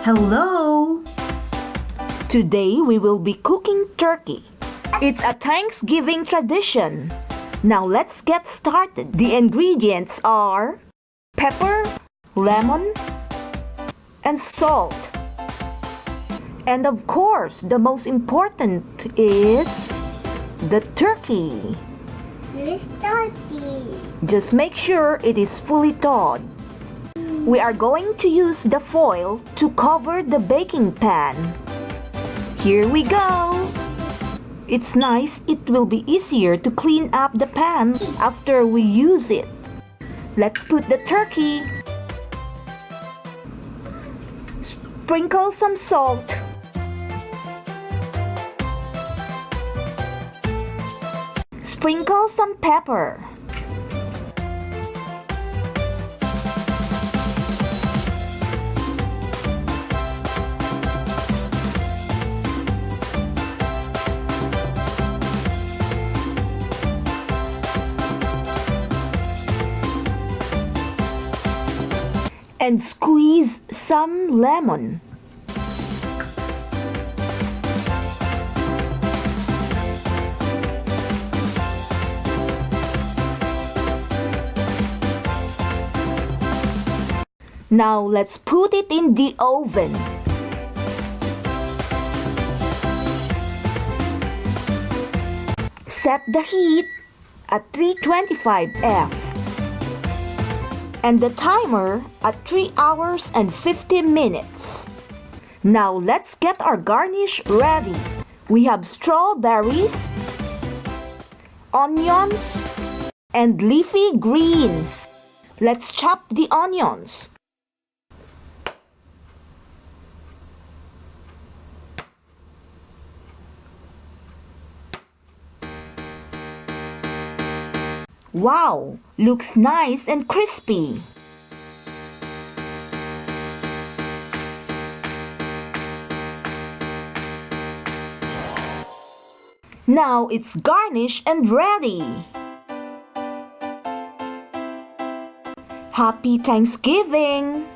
Hello! Today we will be cooking turkey. It's a Thanksgiving tradition. Now let's get started. The ingredients are pepper, lemon, and salt. And of course, the most important is the turkey. This turkey. Just make sure it is fully thawed. We are going to use the foil to cover the baking pan. Here we go! It's nice, it will be easier to clean up the pan after we use it. Let's put the turkey. Sprinkle some salt. Sprinkle some pepper. And squeeze some lemon. Now let's put it in the oven. Set the heat at 325 F and the timer at 3 hours and 50 minutes. Now let's get our garnish ready. We have strawberries, onions, and leafy greens. Let's chop the onions. Wow, looks nice and crispy. Now it's garnished and ready. Happy Thanksgiving!